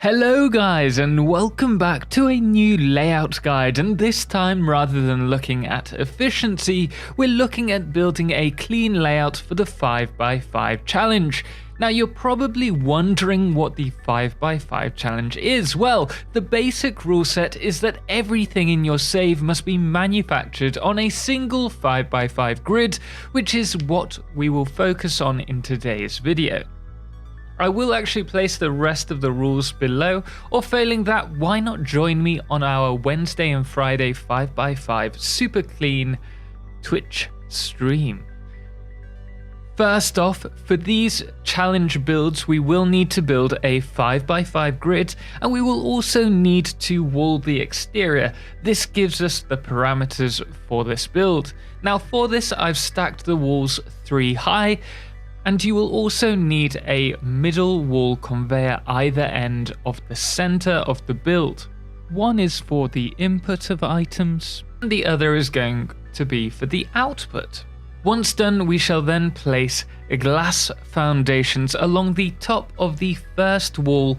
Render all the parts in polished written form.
Hello guys, and welcome back to a new layout guide, and this time rather than looking at efficiency, we're looking at building a clean layout for the 5x5 challenge. Now you're probably wondering what the 5x5 challenge is. Well, the basic rule set is that everything in your save must be manufactured on a single 5x5 grid, which is what we will focus on in today's video. I will actually place the rest of the rules below, or failing that, why not join me on our Wednesday and Friday 5x5 super clean Twitch stream. First off, for these challenge builds, we will need to build a 5x5 grid, and we will also need to wall the exterior. This gives us the parameters for this build. Now for this, I've stacked the walls 3 high, and you will also need a middle wall conveyor either end of the center of the build. One is for the input of items, and the other is going to be for the output. Once done, we shall then place glass foundations along the top of the first wall,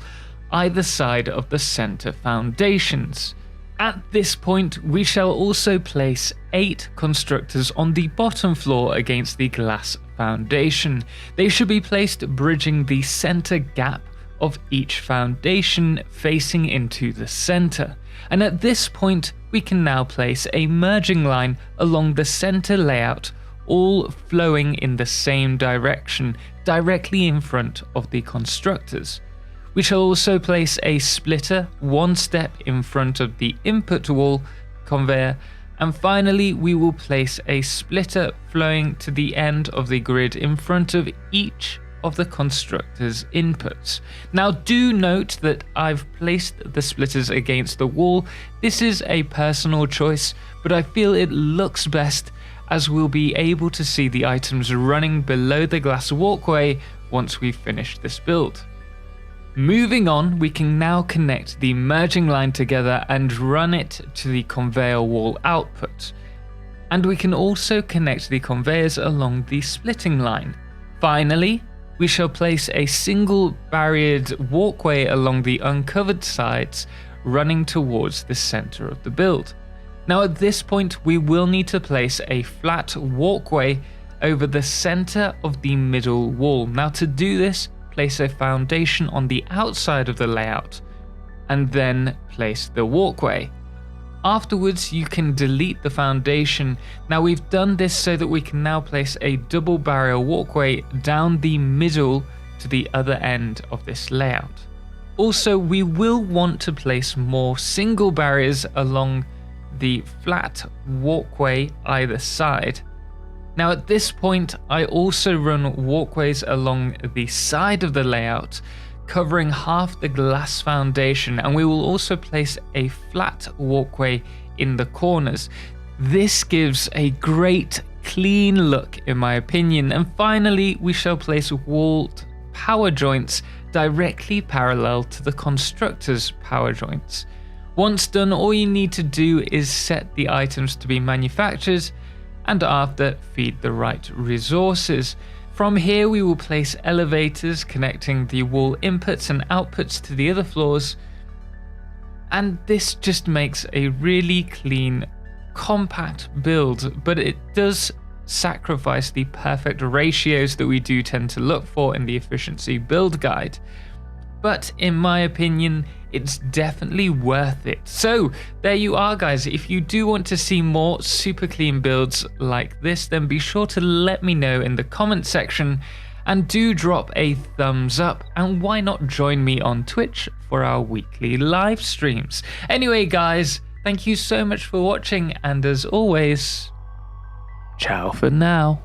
either side of the center foundations. At this point, we shall also place 8 constructors on the bottom floor against the glass foundation. They should be placed bridging the center gap of each foundation facing into the center. And at this point, we can now place a merging line along the center layout, all flowing in the same direction, directly in front of the constructors. We shall also place a splitter 1 step in front of the input wall conveyor, and finally we will place a splitter flowing to the end of the grid in front of each of the constructor's inputs. Now do note that I've placed the splitters against the wall. This is a personal choice, but I feel it looks best as we'll be able to see the items running below the glass walkway once we finish this build. Moving on, we can now connect the merging line together and run it to the conveyor wall output. And we can also connect the conveyors along the splitting line. Finally, we shall place a single barriered walkway along the uncovered sides, running towards the center of the build. Now at this point, we will need to place a flat walkway over the center of the middle wall. Now to do this, place a foundation on the outside of the layout, and then place the walkway. Afterwards, you can delete the foundation. Now we've done this so that we can now place a double barrier walkway down the middle to the other end of this layout. Also, we will want to place more single barriers along the flat walkway either side. Now at this point, I also run walkways along the side of the layout, covering half the glass foundation, and we will also place a flat walkway in the corners. This gives a great clean look in my opinion. And finally, we shall place walled power joints directly parallel to the constructor's power joints. Once done, all you need to do is set the items to be manufactured, and after, feed the right resources. From here we will place elevators connecting the wall inputs and outputs to the other floors, and this just makes a really clean, compact build, but it does sacrifice the perfect ratios that we do tend to look for in the efficiency build guide. But in my opinion, it's definitely worth it. So there you are guys. If you do want to see more super clean builds like this, then be sure to let me know in the comment section, and do drop a thumbs up, and why not join me on Twitch for our weekly live streams. Anyway guys, thank you so much for watching, and as always, ciao for now.